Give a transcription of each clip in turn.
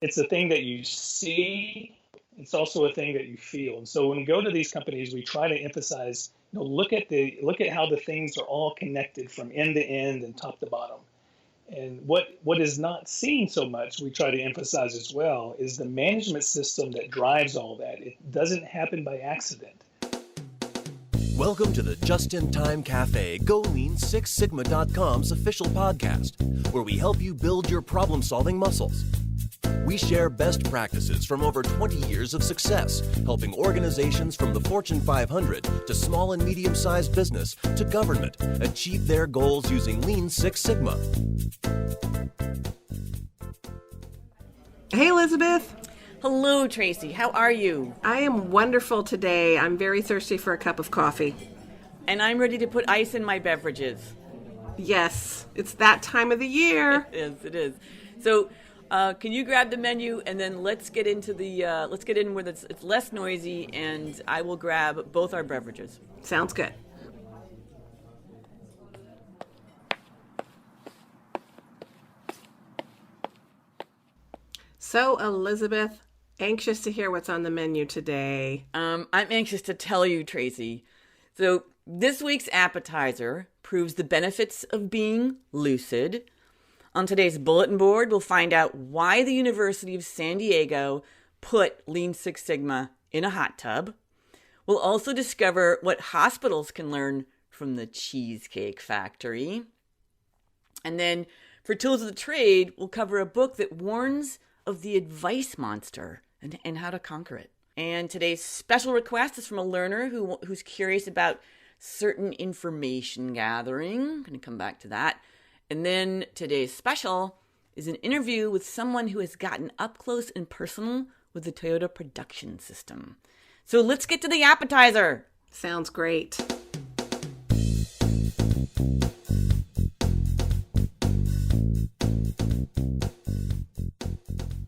it's a thing that you see. It's also a thing that you feel. And so when we go to these companies, we try to emphasize, look at how the things are all connected from end to end and top to bottom. And what is not seen so much, we try to emphasize as well, is the management system that drives all that. It doesn't happen by accident. Welcome to the Just in Time Cafe Go Lean Six Sigma.com's official podcast, where we help you build your problem-solving muscles. We share best practices from over 20 years of success, helping organizations from the Fortune 500 to small and medium-sized business to government achieve their goals using Lean Six Sigma. Hey, Elizabeth. Hello, Tracy. How are you? I am wonderful today. I'm very thirsty for a cup of coffee. And I'm ready to put ice in my beverages. Yes, it's that time of the year. It is. So, can you grab the menu and then let's get in where it's less noisy, and I will grab both our beverages. Sounds good. So, Elizabeth, anxious to hear what's on the menu today. I'm anxious to tell you, Tracy. So, this week's appetizer proves the benefits of being lucid. On today's bulletin board, we'll find out why the University of San Diego put Lean Six Sigma in a hot tub. We'll also discover what hospitals can learn from the Cheesecake Factory. And then for Tools of the Trade, we'll cover a book that warns of the advice monster and how to conquer it. And today's special request is from a learner who's curious about certain information gathering. I'm going to come back to that. And then today's special is an interview with someone who has gotten up close and personal with the Toyota production system. So let's get to the appetizer. Sounds great.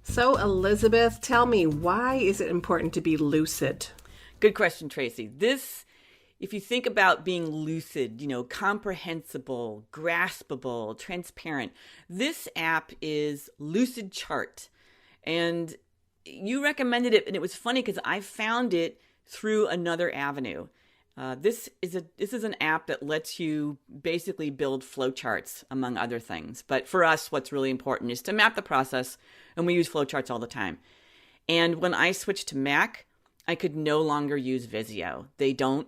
So, Elizabeth, tell me, why is it important to be lucid? Good question, Tracy. If you think about being lucid, comprehensible, graspable, transparent, this app is Lucidchart. And you recommended it, and it was funny because I found it through another avenue. This is an app that lets you basically build flowcharts, among other things. But for us, what's really important is to map the process, and we use flowcharts all the time. And when I switched to Mac, I could no longer use Visio. They don't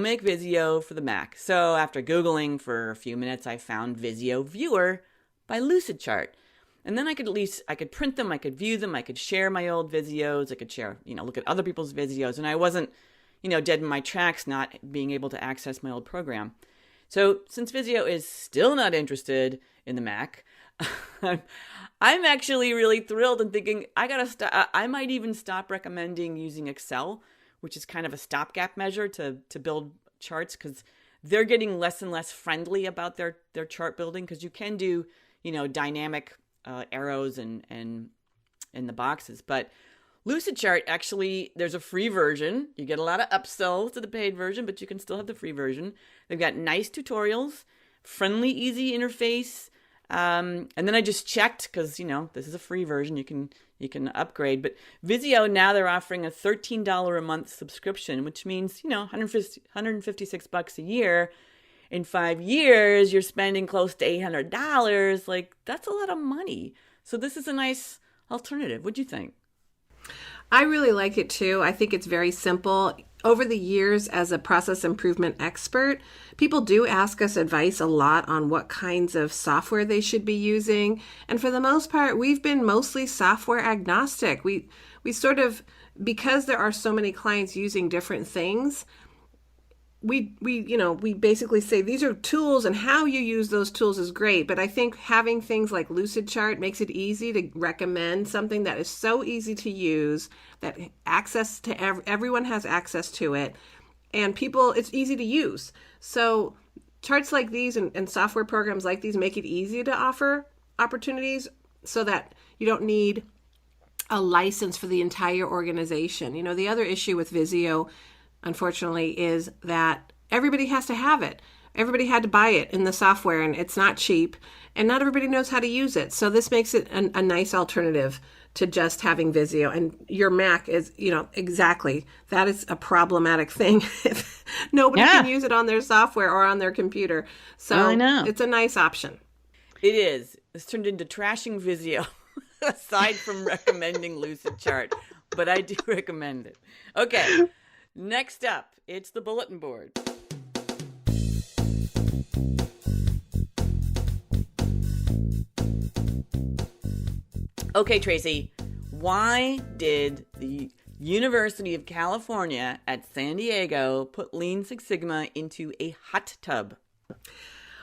make Visio for the Mac. So after Googling for a few minutes, I found Visio Viewer by Lucidchart. And then I could print them, I could view them, I could share my old Visios, I could share, look at other people's Visios. And I wasn't, dead in my tracks not being able to access my old program. So since Visio is still not interested in the Mac, I'm actually really thrilled and thinking I might even stop recommending using Excel, which is kind of a stopgap measure to build charts, because they're getting less and less friendly about their chart building, because you can do, dynamic arrows and in the boxes. But Lucidchart, actually, there's a free version. You get a lot of upsells to the paid version, but you can still have the free version. They've got nice tutorials, friendly, easy interface. And then I just checked, because, this is a free version. You can upgrade. But Visio, now they're offering a $13 a month subscription, which means, $156 a year. In 5 years, you're spending close to $800. Like, that's a lot of money. So this is a nice alternative. What'd you think? I really like it too. I think it's very simple. Over the years, as a process improvement expert, people do ask us advice a lot on what kinds of software they should be using. And for the most part, we've been mostly software agnostic. We sort of, because there are so many clients using different things, we basically say these are tools, and how you use those tools is great. But I think having things like Lucidchart makes it easy to recommend something that is so easy to use, that access to everyone has access to it, and it's easy to use. So charts like these and software programs like these make it easy to offer opportunities, so that you don't need a license for the entire organization. The other issue with Visio, unfortunately, is that everybody has to have it. everybody had to buy it in the software, and it's not cheap, and not everybody knows how to use it. So this makes it a nice alternative to just having Visio. And your Mac is, exactly, that is a problematic thing if nobody can use it on their software or on their computer. So I know. It's a nice option. It is. It's turned into trashing Visio, aside from recommending Lucidchart. But I do recommend it. Okay, next up, it's the bulletin board. Okay, Tracy, why did the University of California at San Diego put Lean Six Sigma into a hot tub?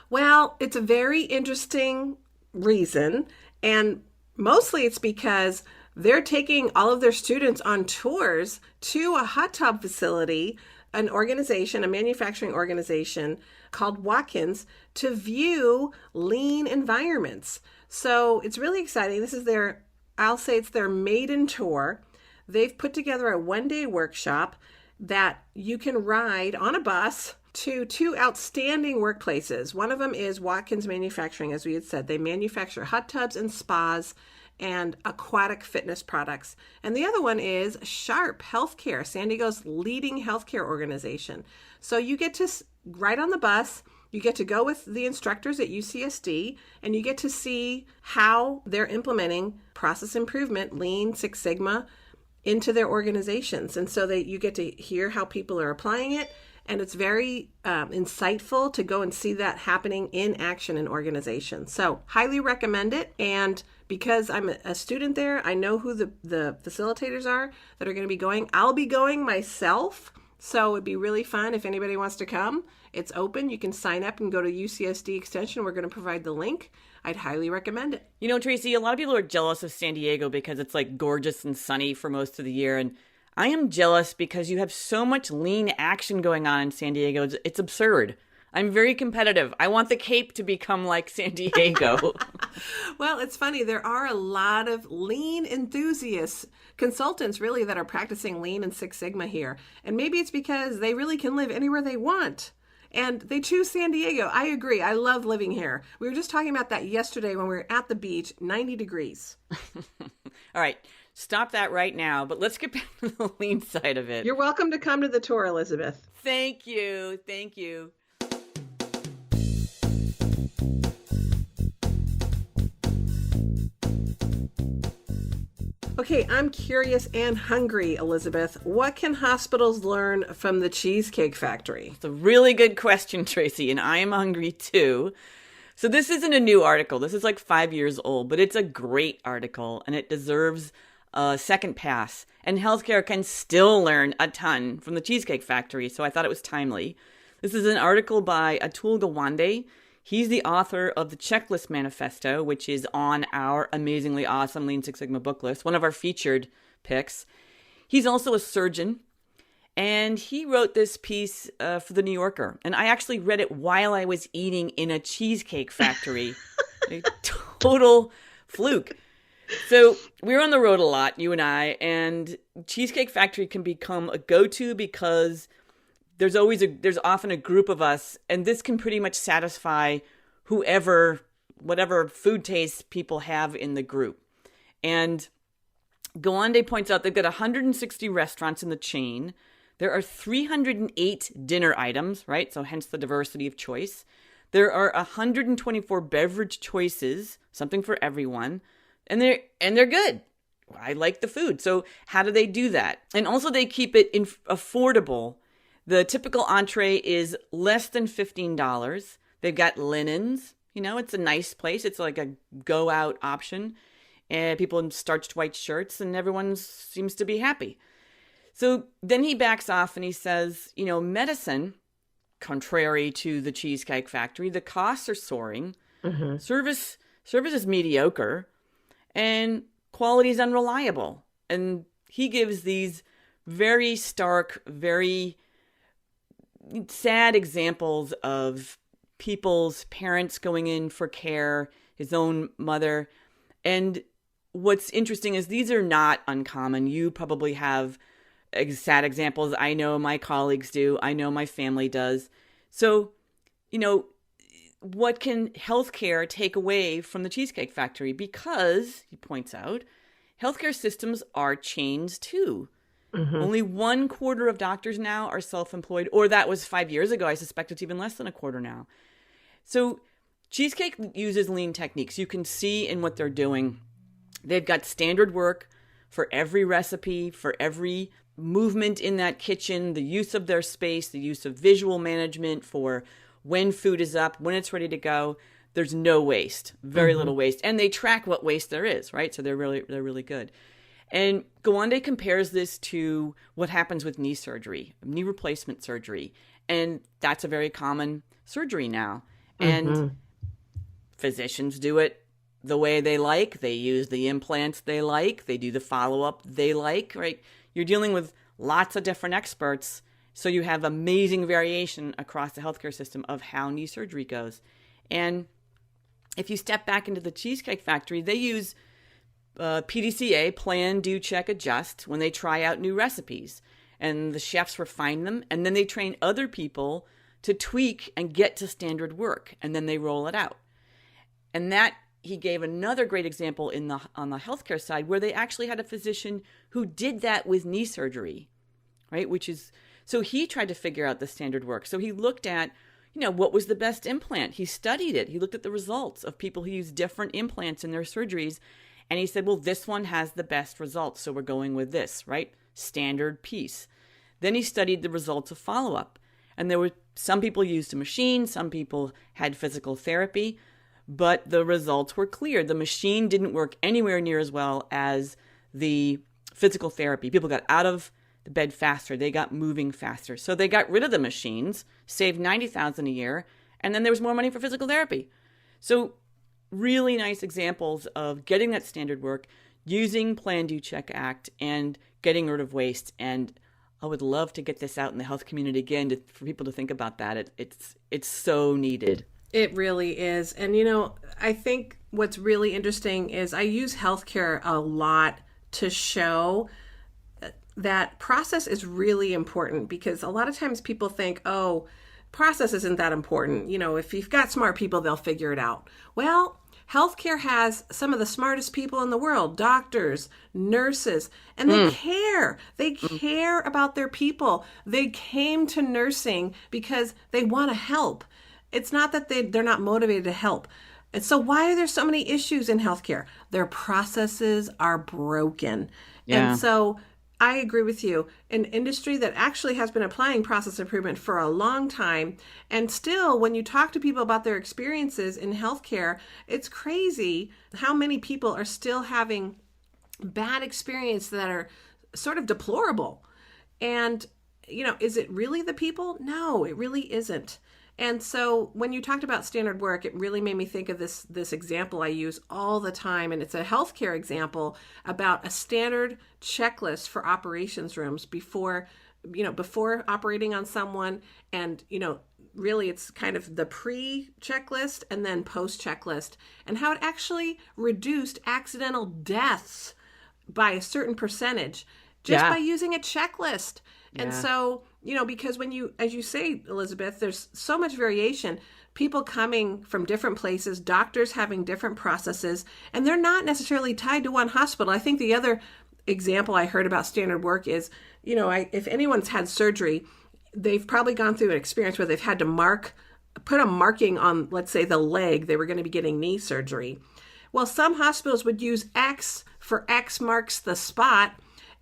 Well, it's a very interesting reason, and mostly it's because they're taking all of their students on tours to a hot tub facility, an organization, a manufacturing organization called Watkins, to view lean environments. So it's really exciting. This is I'll say it's their maiden tour. They've put together a one-day workshop that you can ride on a bus to two outstanding workplaces. One of them is Watkins Manufacturing, as we had said. They manufacture hot tubs and spas and aquatic fitness products. And the other one is Sharp Healthcare, San Diego's leading healthcare organization. So you get to ride on the bus, you get to go with the instructors at UCSD, and you get to see how they're implementing process improvement, Lean Six Sigma, into their organizations. And so you get to hear how people are applying it. And it's very insightful to go and see that happening in action in organizations. So highly recommend it. And because I'm a student there, I know who the facilitators are that are going to be going. I'll be going myself. So it'd be really fun if anybody wants to come. It's open. You can sign up and go to UCSD Extension. We're going to provide the link. I'd highly recommend it. Tracy, a lot of people are jealous of San Diego because it's like gorgeous and sunny for most of the year. And I am jealous because you have so much lean action going on in San Diego. It's absurd. I'm very competitive. I want the Cape to become like San Diego. Well, it's funny. There are a lot of lean enthusiasts, consultants really, that are practicing Lean and Six Sigma here. And maybe it's because they really can live anywhere they want. And they choose San Diego. I agree. I love living here. We were just talking about that yesterday when we were at the beach, 90 degrees. All right. Stop that right now, but let's get back to the lean side of it. You're welcome to come to the tour, Elizabeth. Thank you. Thank you. Okay, I'm curious and hungry, Elizabeth. What can hospitals learn from the Cheesecake Factory? It's a really good question, Tracy, and I am hungry too. So this isn't a new article. This is like 5 years old, but it's a great article and it deserves a second pass. And healthcare can still learn a ton from the Cheesecake Factory, so I thought it was timely. This is an article by Atul Gawande. He's the author of the Checklist Manifesto, which is on our amazingly awesome Lean Six Sigma book list, one of our featured picks. He's also a surgeon, and he wrote this piece for The New Yorker. And I actually read it while I was eating in a Cheesecake Factory. A total fluke. So we're on the road a lot, you and I, and Cheesecake Factory can become a go-to because there's often a group of us, and this can pretty much satisfy whatever food tastes people have in the group. And Gawande points out they've got 160 restaurants in the chain. There are 308 dinner items, right? So hence the diversity of choice. There are 124 beverage choices, something for everyone. And they're good. I like the food. So how do they do that? And also they keep it affordable. The typical entree is less than $15. They've got linens. It's a nice place. It's like a go-out option. And people in starched white shirts, and everyone seems to be happy. So then he backs off and he says, medicine, contrary to the Cheesecake Factory, the costs are soaring. Mm-hmm. Service is mediocre. And quality is unreliable. And he gives these very stark, very sad examples of people's parents going in for care, his own mother. And what's interesting is these are not uncommon. You probably have sad examples. I know my colleagues do. I know my family does. So what can healthcare take away from the Cheesecake Factory? Because, he points out, healthcare systems are chains too. Mm-hmm. Only 1/4 of doctors now are self-employed, or that was 5 years ago. I suspect it's even less than 1/4 now. So Cheesecake uses lean techniques. You can see in what they're doing. They've got standard work for every recipe, for every movement in that kitchen, the use of their space, the use of visual management for when food is up, when it's ready to go. There's no waste, very little waste. And they track what waste there is, right? So they're really good. And Gawande compares this to what happens with knee surgery, knee replacement surgery. And that's a very common surgery now. And physicians do it the way they like. They use the implants they like. They do the follow-up they like, right? You're dealing with lots of different experts. So you have amazing variation across the healthcare system of how knee surgery goes. And if you step back into the Cheesecake Factory, they use PDCA, plan, do, check, adjust, when they try out new recipes. And the chefs refine them, and then they train other people to tweak and get to standard work, and then they roll it out. And that, he gave another great example on the healthcare side, where they actually had a physician who did that with knee surgery, right? So he tried to figure out the standard work. So he looked at, what was the best implant? He studied it. He looked at the results of people who used different implants in their surgeries. And he said, well, this one has the best results, so we're going with this, right? Standard piece. Then he studied the results of follow-up. And there were some people used a machine, some people had physical therapy, but the results were clear. The machine didn't work anywhere near as well as the physical therapy. People got out of the bed faster. They got moving faster. So they got rid of the machines, saved $90,000 a year, and then there was more money for physical therapy. So really nice examples of getting that standard work, using Plan, Do, Check, Act, and getting rid of waste. And I would love to get this out in the health community again for people to think about that. It's so needed. It really is. And, I think what's really interesting is I use healthcare a lot to show that process is really important, because a lot of times people think, oh, process isn't that important. If you've got smart people, they'll figure it out. Well, healthcare has some of the smartest people in the world, doctors, nurses, and they care. They care about their people. They came to nursing because they want to help. It's not that they're not motivated to help. And so why are there so many issues in healthcare? Their processes are broken. Yeah. And so I agree with you. An industry that actually has been applying process improvement for a long time. And still, when you talk to people about their experiences in healthcare, it's crazy how many people are still having bad experiences that are sort of deplorable. And, is it really the people? No, it really isn't. And so when you talked about standard work, it really made me think of this example I use all the time. And it's a healthcare example about a standard checklist for operations rooms before operating on someone. And, really it's kind of the pre-checklist and then post-checklist, and how it actually reduced accidental deaths by a certain percentage just by using a checklist. Yeah. And so, because when as you say, Elizabeth, there's so much variation, people coming from different places, doctors having different processes, and they're not necessarily tied to one hospital. I think the other example I heard about standard work is, if anyone's had surgery, they've probably gone through an experience where they've had to put a marking on, let's say, the leg they were going to be getting knee surgery. Well, some hospitals would use X for X marks the spot,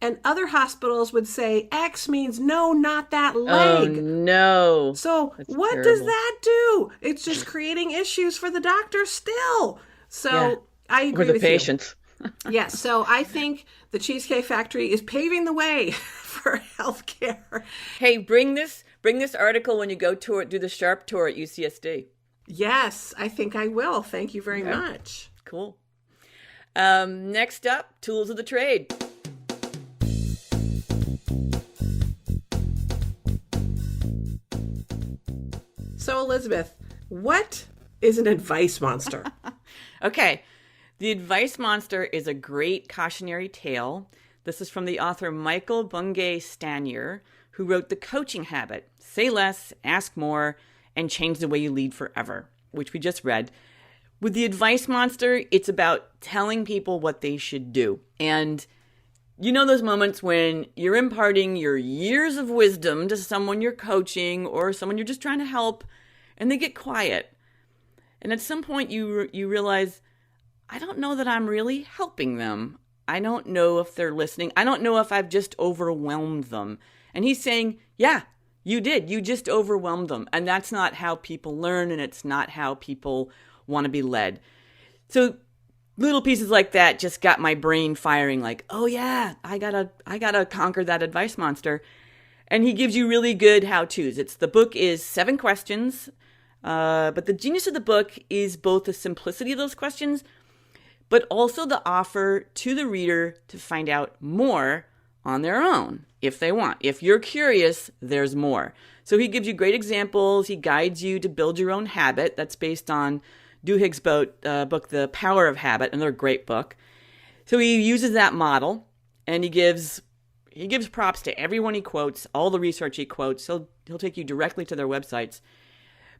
and other hospitals would say X means no, not that leg. Oh, no. So what does that do? It's just creating issues for the doctor still. So I agree with you. For the patients. Yes. So I think the Cheesecake Factory is paving the way for healthcare. Hey, bring this article when you go do the Sharp tour at UCSD. Yes, I think I will. Thank you very much. Cool. Next up, tools of the trade. So, Elizabeth, what is an advice monster? Okay. The Advice Monster is a great cautionary tale. This is from the author Michael Bungay Stanier, who wrote The Coaching Habit, Say Less, Ask More, and change the way you lead forever, which we just read. With the Advice Monster, it's about telling people what they should do. And you know those moments when you're imparting your years of wisdom to someone you're coaching or someone you're just trying to help, and they get quiet. And at some point you realize, I don't know that I'm really helping them. I don't know if they're listening. I don't know if I've just overwhelmed them. And he's saying, yeah, you did. You just overwhelmed them. And that's not how people learn, and it's not how people want to be led. So little pieces like that just got my brain firing like, oh yeah, I gotta conquer that advice monster. And he gives you really good how-tos. The book is 7 questions, but the genius of the book is both the simplicity of those questions, but also the offer to the reader to find out more on their own if they want. If you're curious, there's more. So he gives you great examples. He guides you to build your own habit. That's based on Duhigg's book, The Power of Habit, another great book. So he uses that model, and he gives props to everyone he quotes, all the research he quotes. He'll take you directly to their websites.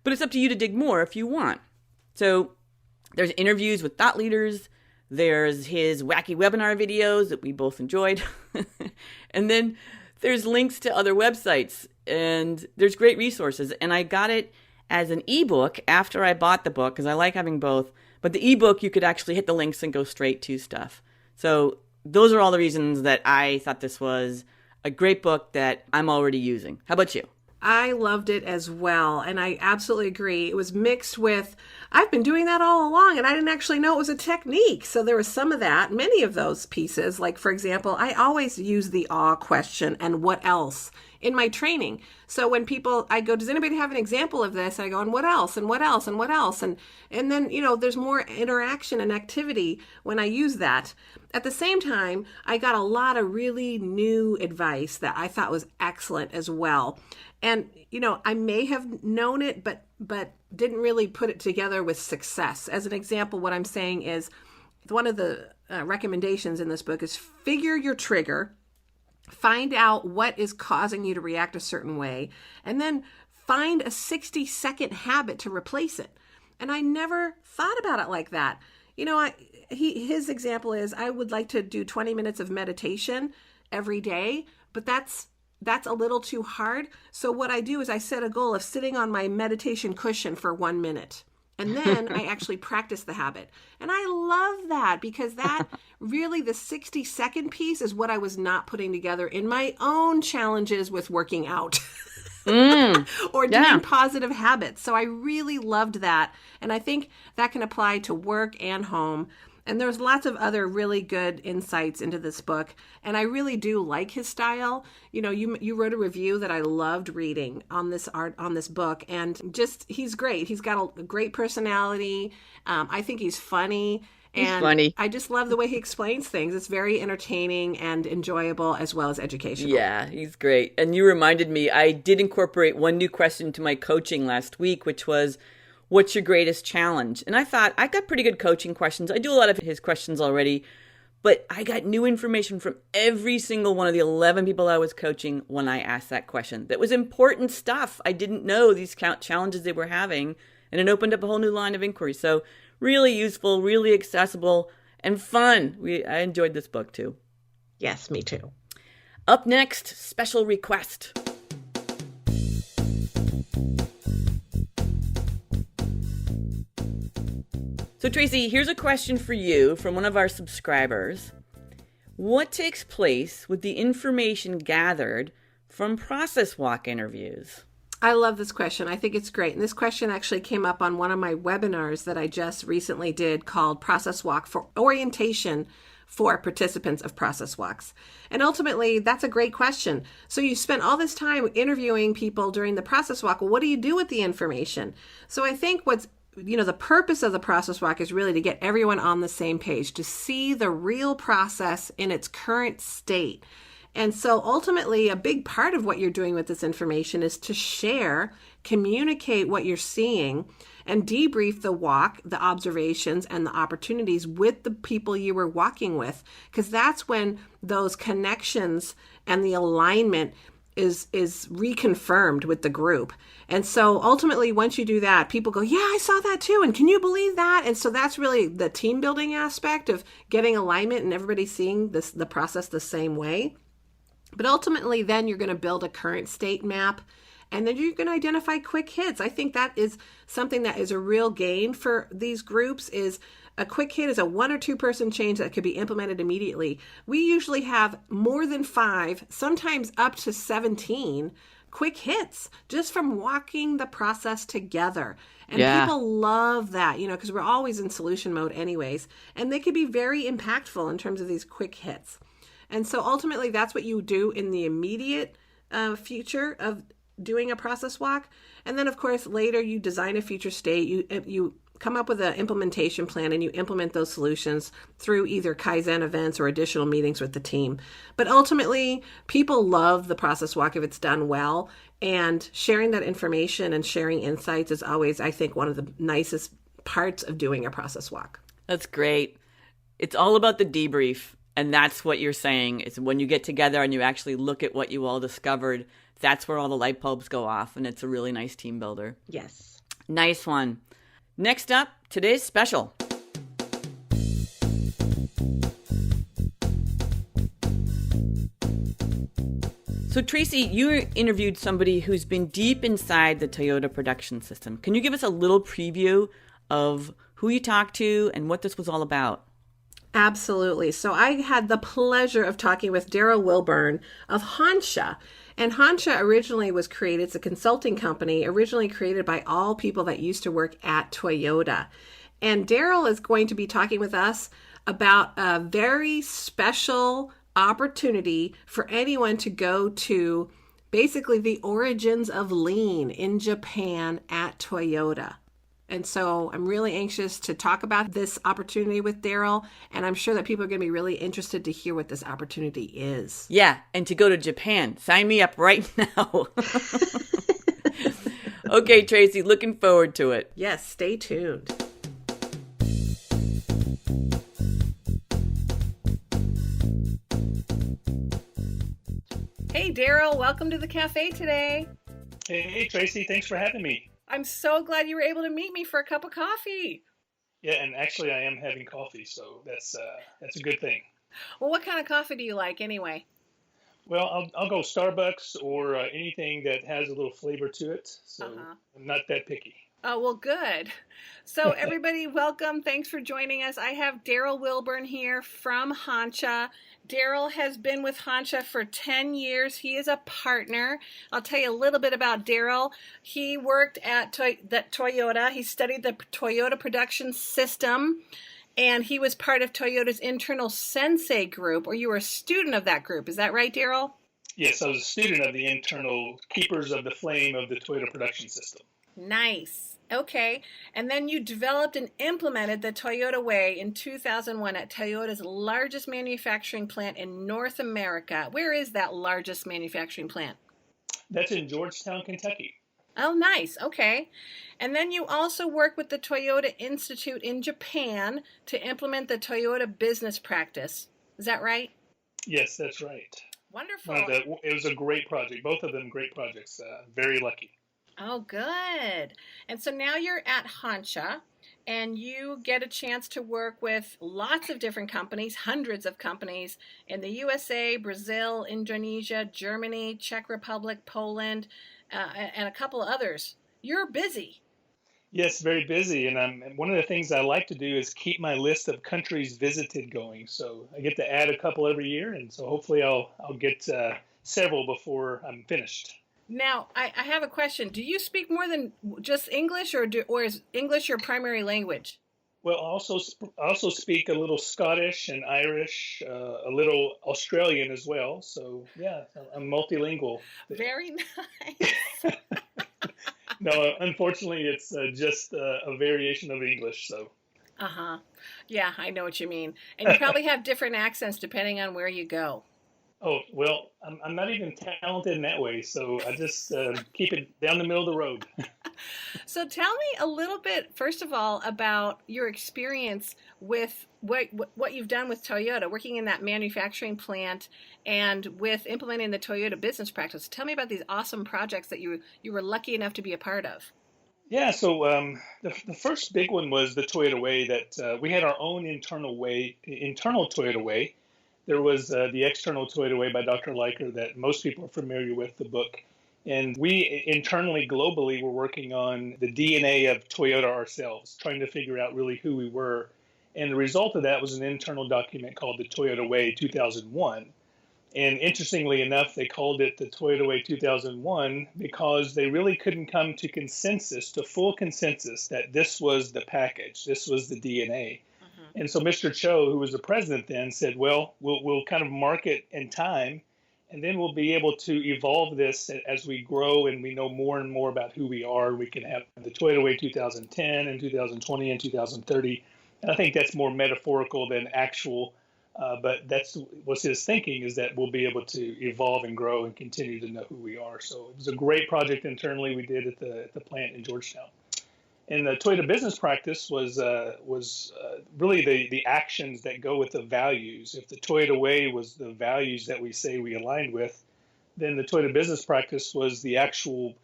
But it's up to you to dig more if you want. So there's interviews with thought leaders. There's his wacky webinar videos that we both enjoyed. And then there's links to other websites. And there's great resources. And I got it as an ebook after I bought the book, because I like having both. But the ebook, you could actually hit the links and go straight to stuff. So those are all the reasons that I thought this was a great book that I'm already using. How about you? I loved it as well, and I absolutely agree. It was mixed with, I've been doing that all along, and I didn't actually know it was a technique. So there was some of that, many of those pieces. Like, for example, I always use the awe question and what else in my training. So when I go, does anybody have an example of this? I go, and what else, and what else, and what else? And then, there's more interaction and activity when I use that. At the same time, I got a lot of really new advice that I thought was excellent as well. And, I may have known it, but didn't really put it together with success. As an example, what I'm saying is one of the recommendations in this book is figure your trigger, find out what is causing you to react a certain way, and then find a 60-second habit to replace it. And I never thought about it like that. His example is, I would like to do 20 minutes of meditation every day, but that's a little too hard. So what I do is I set a goal of sitting on my meditation cushion for 1 minute. And then I actually practice the habit. And I love that, because that really, the 60-second piece is what I was not putting together in my own challenges with working out or doing positive habits. So I really loved that. And I think that can apply to work and home. And there's lots of other really good insights into this book. And I really do like his style. You wrote a review that I loved reading on this book. And just, he's great. He's got a great personality. I think he's funny. And funny. I just love the way he explains things. It's very entertaining and enjoyable, as well as educational. Yeah, he's great. And you reminded me, I did incorporate one new question to my coaching last week, which was, what's your greatest challenge? And I thought, I got pretty good coaching questions. I do a lot of his questions already, but I got new information from every single one of the 11 people I was coaching when I asked that question. That was important stuff. I didn't know these challenges they were having, and it opened up a whole new line of inquiry. So really useful, really accessible, and fun. I enjoyed this book too. Yes, me too. Up next, special request. So Tracy, here's a question for you from one of our subscribers. What takes place with the information gathered from process walk interviews? I love this question. I think it's great. And this question actually came up on one of my webinars that I just recently did called Process Walk for Orientation for Participants of Process Walks. And ultimately, that's a great question. So you spent all this time interviewing people during the process walk. Well, what do you do with the information? So I think the purpose of the process walk is really to get everyone on the same page, to see the real process in its current state. And so ultimately, a big part of what you're doing with this information is to share, communicate what you're seeing, and debrief the walk, the observations, and the opportunities with the people you were walking with, because that's when those connections and the alignment is reconfirmed with the group. And so ultimately, once you do that, people go, yeah, I saw that too. And can you believe that? And so that's really the team building aspect of getting alignment and everybody seeing the process the same way. But ultimately, then you're going to build a current state map, and then you're going to identify quick hits. I think that is something that is a real gain for these groups. Is a quick hit is a 1 or 2 person change that could be implemented immediately. We usually have more than 5, sometimes up to 17 quick hits just from walking the process together. And people love that, because we're always in solution mode anyways. And they can be very impactful in terms of these quick hits. And so ultimately, that's what you do in the immediate future of doing a process walk. And then, of course, later you design a future state. You come up with an implementation plan and you implement those solutions through either Kaizen events or additional meetings with the team. But ultimately, people love the process walk if it's done well. And sharing that information and sharing insights is always, I think, one of the nicest parts of doing a process walk. That's great. It's all about the debrief. And that's what you're saying is when you get together and you actually look at what you all discovered, that's where all the light bulbs go off. And it's a really nice team builder. Yes. Nice one. Next up, today's special. So Tracy, you interviewed somebody who's been deep inside the Toyota production system. Can you give us a little preview of who you talked to and what this was all about? Absolutely. So I had the pleasure of talking with Daryl Wilburn of Hansha. And Hansha originally was created, it's a consulting company, originally created by all people that used to work at Toyota. And Daryl is going to be talking with us about a very special opportunity for anyone to go to basically the origins of lean in Japan at Toyota. And so I'm really anxious to talk about this opportunity with Daryl, and I'm sure that people are going to be really interested to hear what this opportunity is. Yeah, and to go to Japan. Sign me up right now. Okay, Tracy, looking forward to it. Yes, stay tuned. Hey, Daryl, welcome to the cafe today. Hey, Tracy, thanks for having me. I'm so glad you were able to meet me for a cup of coffee. Yeah, and actually I am having coffee, so that's a good thing. Well, what kind of coffee do you like anyway? Well, I'll go Starbucks or anything that has a little flavor to it, so I'm not that picky. Oh, well, good. So everybody, welcome. Thanks for joining us. I have Daryl Wilburn here from Hansha. Daryl has been with Hansha for 10 years. He is a partner. I'll tell you a little bit about Daryl. He worked at Toyota. He studied the Toyota production system, and he was part of Toyota's internal Sensei group, or you were a student of that group. Is that right, Daryl? Yes, I was a student of the internal keepers of the flame of the Toyota production system. Nice. Okay. And then you developed and implemented the Toyota Way in 2001 at Toyota's largest manufacturing plant in North America. Where is that largest manufacturing plant? That's in Georgetown, Kentucky. Oh, nice. Okay. And then you also work with the Toyota Institute in Japan to implement the Toyota business practice. Is that right? Yes, that's right. Wonderful. It was a great project. Both of them great projects. Very lucky. Oh, good. And so now you're at Hansha, and you get a chance to work with lots of different companies, hundreds of companies in the USA, Brazil, Indonesia, Germany, Czech Republic, Poland, and a couple of others. You're busy. Yes, very busy. And one of the things I like to do is keep my list of countries visited going. So I get to add a couple every year. And so hopefully I'll get several before I'm finished. Now, I have a question. Do you speak more than just English, or is English your primary language? Well, I also speak a little Scottish and Irish, a little Australian as well. So, yeah, I'm multilingual. Very nice. No, unfortunately, it's just a variation of English. So. Yeah, I know what you mean. And you probably have different accents depending on where you go. Oh, well, I'm not even talented in that way, so I just keep it down the middle of the road. So tell me a little bit, first of all, about your experience with what you've done with Toyota, working in that manufacturing plant, and with implementing the Toyota business practice. Tell me about these awesome projects that you were lucky enough to be a part of. Yeah, so the first big one was the Toyota Way that we had our own internal Toyota Way. There was the external Toyota Way by Dr. Leiker that most people are familiar with, the book. And we internally, globally, were working on the DNA of Toyota ourselves, trying to figure out really who we were. And the result of that was an internal document called the Toyota Way 2001. And interestingly enough, they called it the Toyota Way 2001 because they really couldn't come to consensus, to full consensus, that this was the package, this was the DNA. And so Mr. Cho, who was the president then, said, well, we'll kind of mark it in time, and then we'll be able to evolve this as we grow and we know more and more about who we are. We can have the Toyota Way 2010 and 2020 and 2030. And I think that's more metaphorical than actual. But that's what's his thinking, is that we'll be able to evolve and grow and continue to know who we are. So it was a great project internally we did at the plant in Georgetown. And the Toyota business practice was really the actions that go with the values. If the Toyota Way was the values that we say we aligned with, then the Toyota business practice was the actual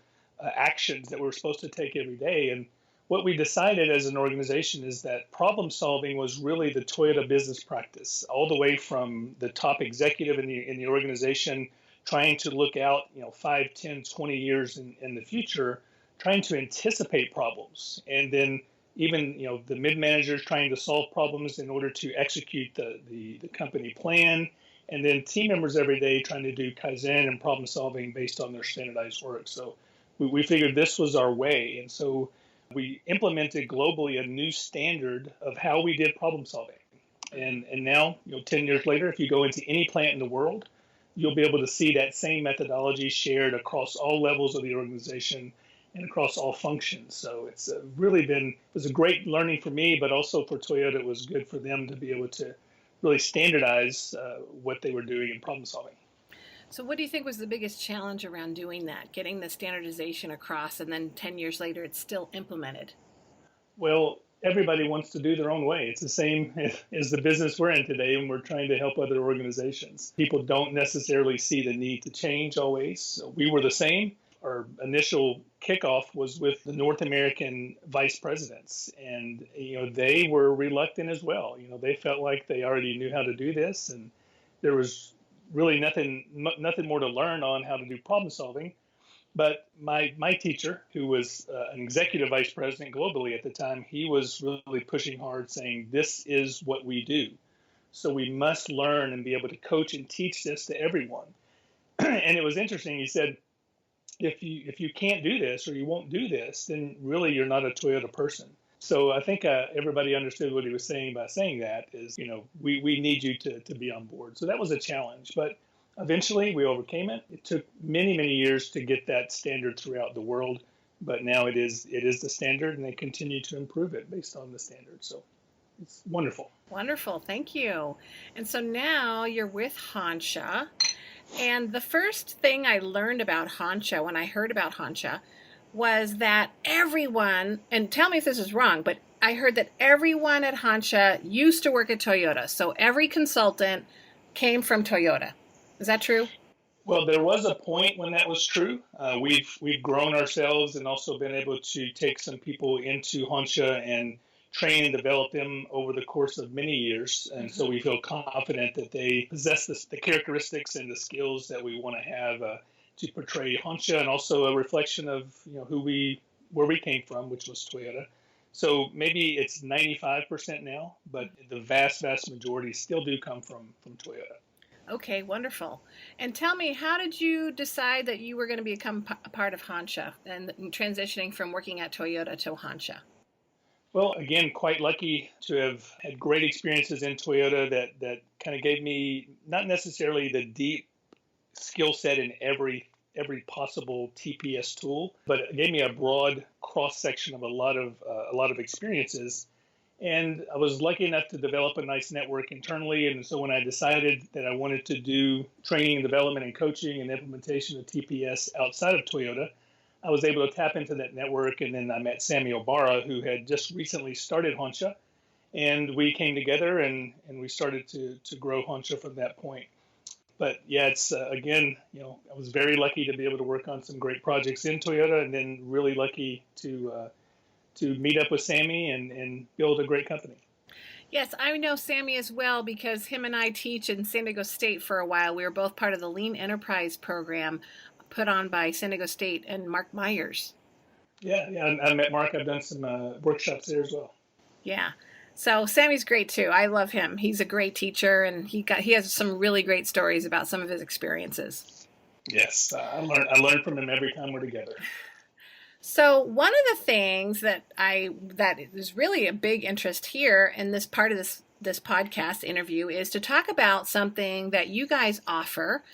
actions that we're supposed to take every day. And what we decided as an organization is that problem solving was really the Toyota business practice, all the way from the top executive in the organization, trying to look out, 5, 10, 20 years in the future, trying to anticipate problems, and then even the mid managers trying to solve problems in order to execute the company plan, and then team members every day trying to do Kaizen and problem solving based on their standardized work. So we figured this was our way, and so we implemented globally a new standard of how we did problem solving. And now, 10 years later, if you go into any plant in the world, you'll be able to see that same methodology shared across all levels of the organization and across all functions. So it's it was a great learning for me, but also for Toyota, it was good for them to be able to really standardize what they were doing in problem solving. So what do you think was the biggest challenge around doing that, getting the standardization across, and then 10 years later it's still implemented? Well, everybody wants to do their own way. It's the same as the business we're in today, and we're trying to help other organizations. People don't necessarily see the need to change always. So we were the same. Our initial kickoff was with the North American vice presidents, and they were reluctant as well. They felt like they already knew how to do this, and there was really nothing more to learn on how to do problem solving. But my teacher, who was an executive vice president globally at the time, he was really pushing hard, saying, this is what we do. So we must learn and be able to coach and teach this to everyone. And it was interesting. He said, if you can't do this or you won't do this, then really you're not a Toyota person. So I think everybody understood what he was saying by saying that is, we need you to be on board. So that was a challenge. But eventually we overcame it. It took many, many years to get that standard throughout the world. But now it is the standard, and they continue to improve it based on the standard. So it's wonderful. Wonderful. Thank you. And so now you're with Hansha. And the first thing I learned about Hansha when I heard about Hansha was that everyone, and tell me if this is wrong, but I heard that everyone at Hansha used to work at Toyota. So every consultant came from Toyota. Is that true? Well, there was a point when that was true. We've grown ourselves and also been able to take some people into Hansha and train and develop them over the course of many years. And so we feel confident that they possess the characteristics and the skills that we want to have to portray Hansha, and also a reflection of where we came from, which was Toyota. So maybe it's 95% now, but the vast majority still do come from Toyota. Okay, wonderful. And tell me, how did you decide that you were going to become a part of Hansha and transitioning from working at Toyota to Hansha? Well, again, quite lucky to have had great experiences in Toyota that kind of gave me not necessarily the deep skill set in every possible TPS tool, but it gave me a broad cross section of a lot of experiences. And I was lucky enough to develop a nice network internally. And so when I decided that I wanted to do training and development and coaching and implementation of TPS outside of Toyota, I was able to tap into that network. And then I met Sammy Obara, who had just recently started Honsha. And we came together and we started to grow Honsha from that point. But yeah, it's again, I was very lucky to be able to work on some great projects in Toyota, and then really lucky to meet up with Sammy and build a great company. Yes, I know Sammy as well because him and I teach in San Diego State for a while. We were both part of the Lean Enterprise program put on by San Diego State and Mark Myers. Yeah, I met Mark. I've done some workshops there as well. Yeah. So Sammy's great too. I love him. He's a great teacher, and he has some really great stories about some of his experiences. Yes, I learn from him every time we're together. So one of the things that is really a big interest here in this part of this podcast interview is to talk about something that you guys offer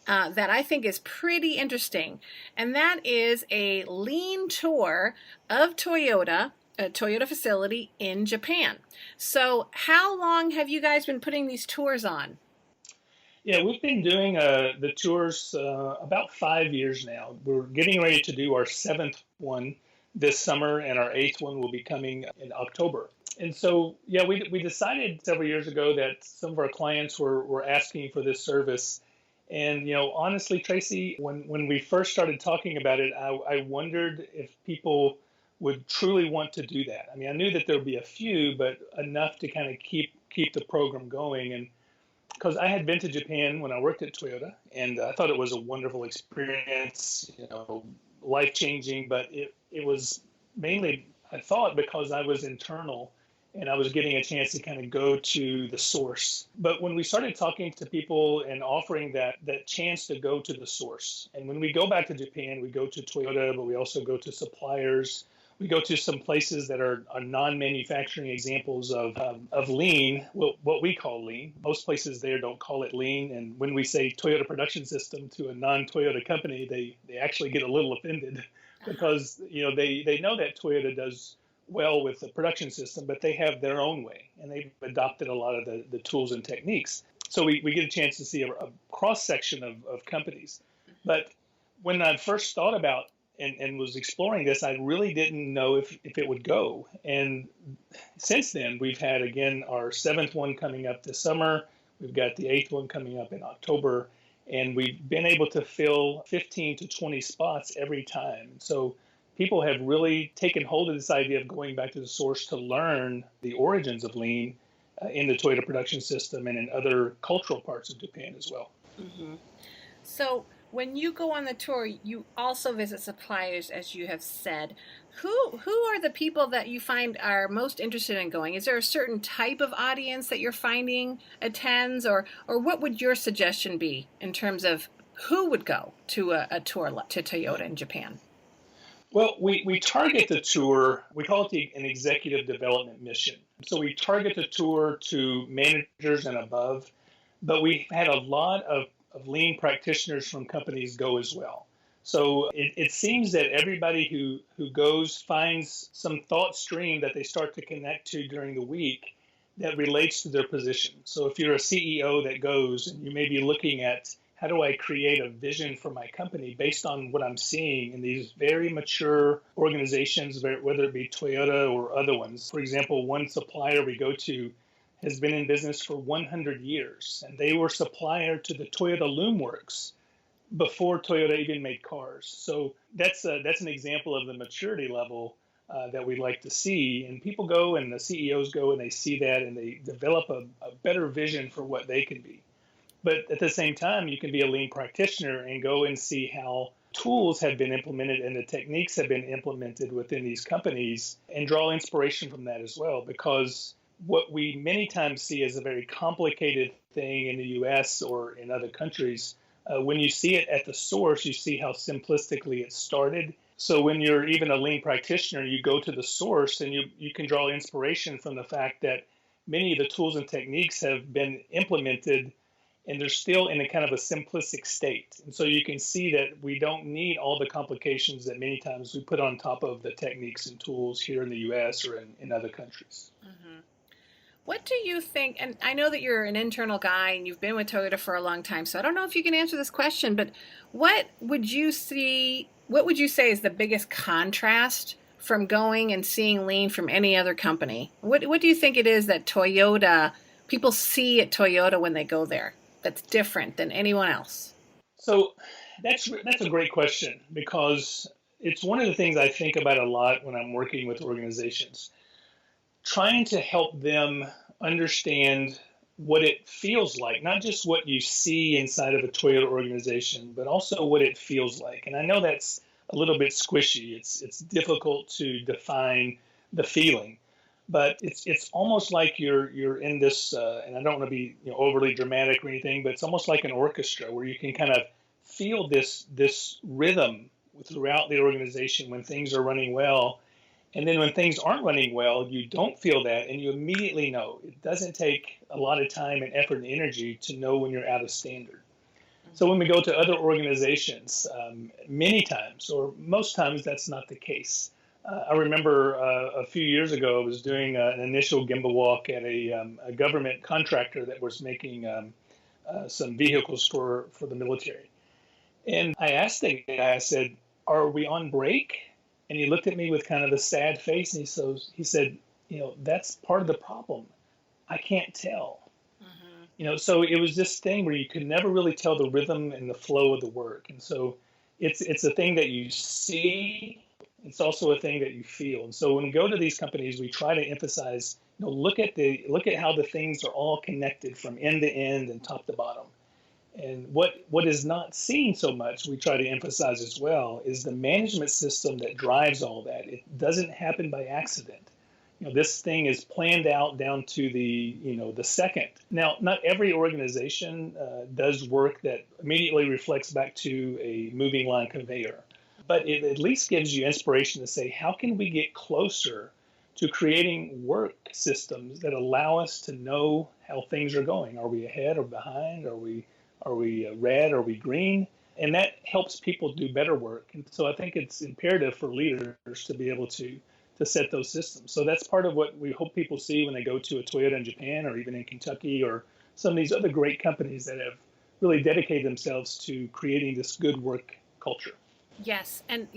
that I think is pretty interesting, and that is a lean tour of Toyota, a Toyota facility in Japan. So how long have you guys been putting these tours on? Yeah, we've been doing the tours about 5 years now. We're getting ready to do our 7th one this summer, and our 8th one will be coming in October. And so, yeah, we decided several years ago that some of our clients were asking for this service. And, honestly, Tracy, when we first started talking about it, I wondered if people would truly want to do that. I mean, I knew that there would be a few, but enough to kind of keep the program going. And because I had been to Japan when I worked at Toyota, and I thought it was a wonderful experience, life-changing, but it was mainly, I thought, because I was internal and I was getting a chance to kind of go to the source. But when we started talking to people and offering that chance to go to the source, and when we go back to Japan, we go to Toyota, but we also go to suppliers. We go to some places that are non-manufacturing examples of lean, what we call lean. Most places there don't call it lean. And when we say Toyota Production System to a non-Toyota company, they actually get a little offended because they know that Toyota does well with the production system, but they have their own way, and they've adopted a lot of the tools and techniques. So we get a chance to see a cross-section of companies. But when I first thought about and was exploring this, I really didn't know if it would go. And since then, we've had, again, our 7th one coming up this summer. We've got the 8th one coming up in October. And we've been able to fill 15 to 20 spots every time. So people have really taken hold of this idea of going back to the source to learn the origins of lean in the Toyota Production System and in other cultural parts of Japan as well. Mm-hmm. So when you go on the tour, you also visit suppliers, as you have said. Who are the people that you find are most interested in going? Is there a certain type of audience that you're finding attends, or what would your suggestion be in terms of who would go to a tour to Toyota in Japan? Well, we target the tour, we call it an executive development mission. So we target the tour to managers and above, but we had a lot of lean practitioners from companies go as well. So it seems that everybody who goes finds some thought stream that they start to connect to during the week that relates to their position. So if you're a CEO that goes and you may be looking at how do I create a vision for my company based on what I'm seeing in these very mature organizations, whether it be Toyota or other ones. For example, one supplier we go to has been in business for 100 years, and they were supplier to the Toyota Loom Works before Toyota even made cars. So that's an example of the maturity level that we like to see. And people go, and the CEOs go, and they see that, and they develop a better vision for what they can be. But at the same time, you can be a lean practitioner and go and see how tools have been implemented and the techniques have been implemented within these companies and draw inspiration from that as well. Because what we many times see as a very complicated thing in the US or in other countries, when you see it at the source, you see how simplistically it started. So when you're even a lean practitioner, you go to the source and you can draw inspiration from the fact that many of the tools and techniques have been implemented and they're still in a kind of a simplistic state. And so you can see that we don't need all the complications that many times we put on top of the techniques and tools here in the US or in other countries. Mm-hmm. What do you think? And I know that you're an internal guy and you've been with Toyota for a long time, so I don't know if you can answer this question, but what would you say is the biggest contrast from going and seeing lean from any other company? What do you think it is that people see at Toyota when they go there that's different than anyone else? So that's a great question, because it's one of the things I think about a lot when I'm working with organizations, trying to help them understand what it feels like, not just what you see inside of a Toyota organization, but also what it feels like. And I know that's a little bit squishy. It's difficult to define the feeling, but it's almost like you're in this, and I don't want to be overly dramatic or anything, but it's almost like an orchestra where you can kind of feel this rhythm throughout the organization when things are running well. And then when things aren't running well, you don't feel that, and you immediately know. It doesn't take a lot of time and effort and energy to know when you're out of standard. So when we go to other organizations, many times, or most times, that's not the case. I remember a few years ago, I was doing an initial Gemba walk at a government contractor that was making some vehicles for the military. And I asked the guy, I said, "Are we on break?" And he looked at me with kind of a sad face, and he said, "That's part of the problem. I can't tell." So it was this thing where you could never really tell the rhythm and the flow of the work. And so it's a thing that you see. It's also a thing that you feel. And so when we go to these companies, we try to emphasize, look at how the things are all connected from end to end and top to bottom. And what is not seen so much, we try to emphasize as well, is the management system that drives all that. It doesn't happen by accident. This thing is planned out down to the second. Now, not every organization does work that immediately reflects back to a moving line conveyor, but it at least gives you inspiration to say, how can we get closer to creating work systems that allow us to know how things are going? Are we ahead or behind? Are we red? Are we green? And that helps people do better work. And so I think it's imperative for leaders to be able to set those systems. So that's part of what we hope people see when they go to a Toyota in Japan or even in Kentucky or some of these other great companies that have really dedicated themselves to creating this good work culture. Yes. And,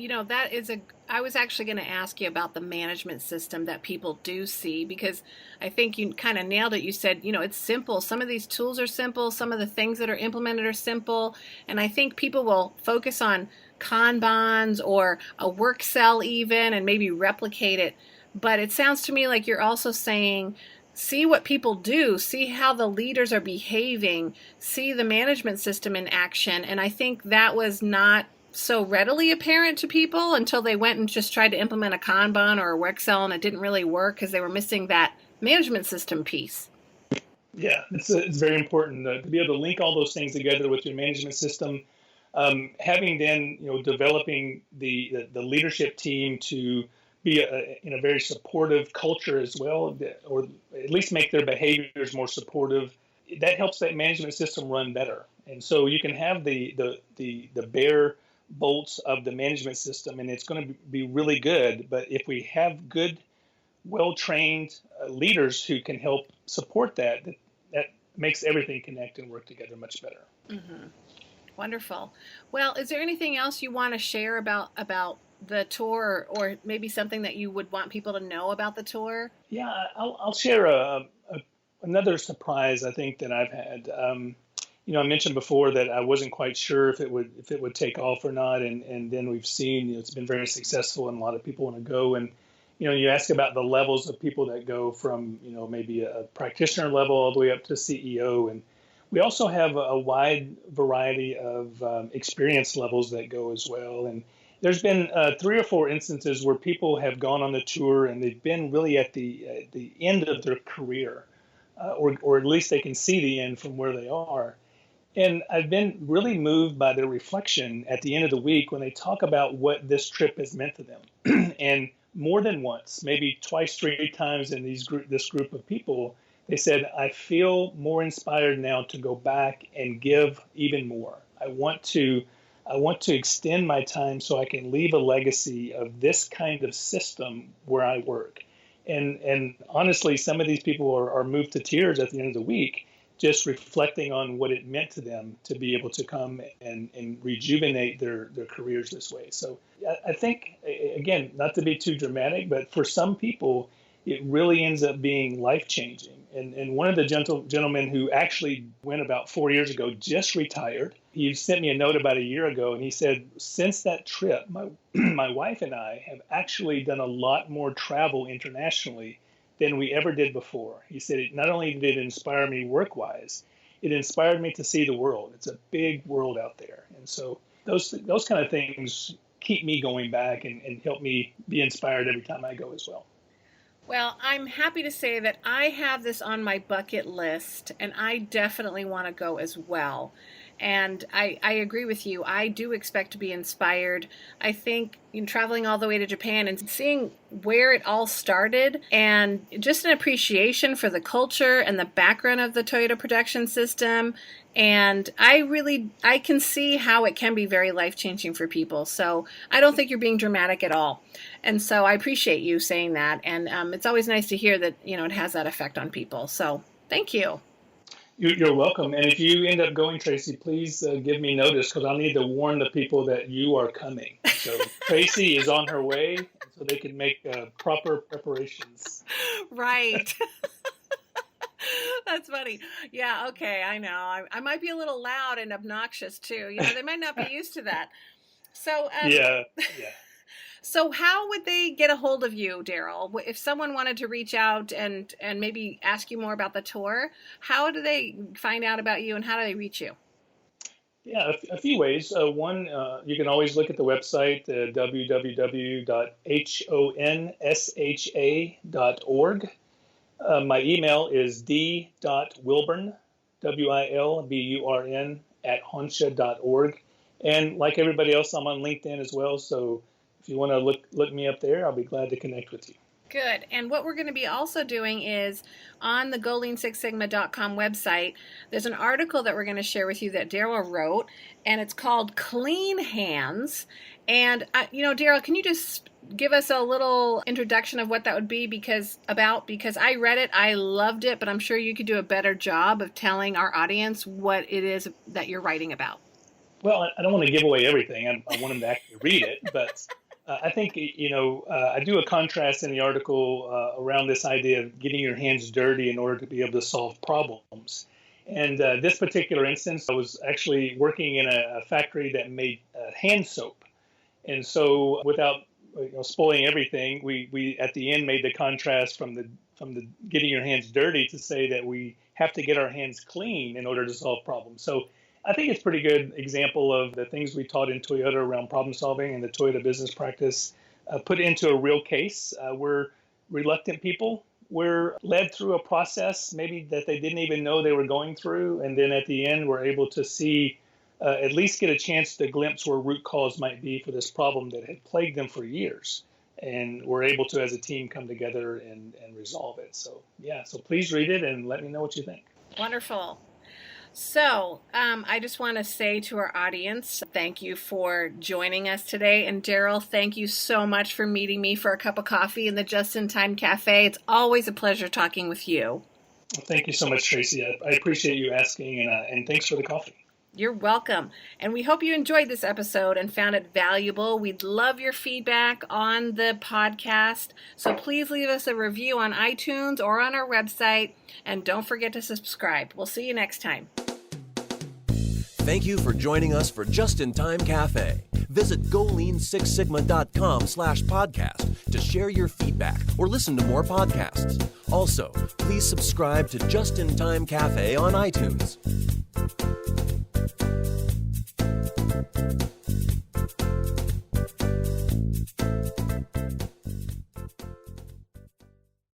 I was actually going to ask you about the management system that people do see, because I think you kind of nailed it. You said, it's simple. Some of these tools are simple. Some of the things that are implemented are simple. And I think people will focus on Kanbans or a work cell even and maybe replicate it. But it sounds to me like you're also saying, see what people do, see how the leaders are behaving, see the management system in action. And I think that was not so readily apparent to people until they went and just tried to implement a Kanban or a work cell, and it didn't really work because they were missing that management system piece. Yeah, it's very important to be able to link all those things together with your management system. Having then, developing the leadership team to be in a very supportive culture as well, or at least make their behaviors more supportive. That helps that management system run better. And so you can have the bare bolts of the management system, and it's going to be really good. But if we have good, well-trained leaders who can help support that makes everything connect and work together much better. Mm-hmm. Wonderful. Well, is there anything else you want to share about the tour, or maybe something that you would want people to know about the tour? Yeah, I'll share another surprise I think that I've had. I mentioned before that I wasn't quite sure if it would take off or not, and then we've seen it's been very successful, and a lot of people want to go. And you ask about the levels of people that go from maybe a practitioner level all the way up to CEO, and we also have a wide variety of experience levels that go as well. And there's been 3 or 4 instances where people have gone on the tour and they've been really at the end of their career, or at least they can see the end from where they are. And I've been really moved by their reflection at the end of the week when they talk about what this trip has meant to them. And more than once, maybe twice, 3 times in this group of people, They said, I feel more inspired now to go back and give even more. I want to extend my time so I can leave a legacy of this kind of system where I work. And honestly, some of these people are moved to tears at the end of the week, just reflecting on what it meant to them to be able to come and rejuvenate their careers this way. So I think, again, not to be too dramatic, but for some people, it really ends up being life-changing. And one of the gentlemen who actually went about 4 years ago just retired. He sent me a note about a year ago, and he said, since that trip, my wife and I have actually done a lot more travel internationally than we ever did before. He said, not only did it inspire me work-wise, it inspired me to see the world. It's a big world out there. And so those kind of things keep me going back and help me be inspired every time I go as well. Well, I'm happy to say that I have this on my bucket list, and I definitely want to go as well. And I agree with you. I do expect to be inspired. I think traveling all the way to Japan and seeing where it all started, and just an appreciation for the culture and the background of the Toyota production system. And I can see how it can be very life-changing for people. So I don't think you're being dramatic at all. And so I appreciate you saying that. And it's always nice to hear that, it has that effect on people. So thank you. You're welcome. And if you end up going, Tracy, please give me notice, because I'll need to warn the people that you are coming. So Tracy is on her way, so they can make proper preparations. Right. That's funny. Yeah, okay, I know. I might be a little loud and obnoxious too. They might not be used to that. So Yeah. So how would they get a hold of you, Daryl? If someone wanted to reach out and maybe ask you more about the tour, how do they find out about you and how do they reach you? Yeah, a few ways. One, you can always look at the website, www.honsha.org. My email is d.wilburn, WILBURN, @honsha.org. And like everybody else, I'm on LinkedIn as well. So if you want to look me up there, I'll be glad to connect with you. Good. And what we're going to be also doing is on the GoLean6Sigma.com website, there's an article that we're going to share with you that Daryl wrote, and it's called Clean Hands. And, Daryl, can you just give us a little introduction of what that would be? Because I read it, I loved it, but I'm sure you could do a better job of telling our audience what it is that you're writing about. Well, I don't want to give away everything. I want them to actually read it, but I think, I do a contrast in the article around this idea of getting your hands dirty in order to be able to solve problems. And this particular instance, I was actually working in a factory that made hand soap. And so without spoiling everything, we at the end made the contrast from the getting your hands dirty to say that we have to get our hands clean in order to solve problems. So I think it's a pretty good example of the things we taught in Toyota around problem solving and the Toyota business practice put into a real case. We're reluctant people. We're led through a process maybe that they didn't even know they were going through. And then at the end, we're able to see, at least get a chance to glimpse where root cause might be for this problem that had plagued them for years. And we're able to, as a team, come together and resolve it. So, so please read it and let me know what you think. Wonderful. So I just want to say to our audience, thank you for joining us today. And Daryl, thank you so much for meeting me for a cup of coffee in the Just in Time Cafe. It's always a pleasure talking with you. Well, thank you so much, Tracy. I appreciate you asking, and thanks for the coffee. You're welcome. And we hope you enjoyed this episode and found it valuable. We'd love your feedback on the podcast. So please leave us a review on iTunes or on our website. And don't forget to subscribe. We'll see you next time. Thank you for joining us for Just in Time Cafe. Visit GoLean6Sigma.com/podcast to share your feedback or listen to more podcasts. Also, please subscribe to Just in Time Cafe on iTunes.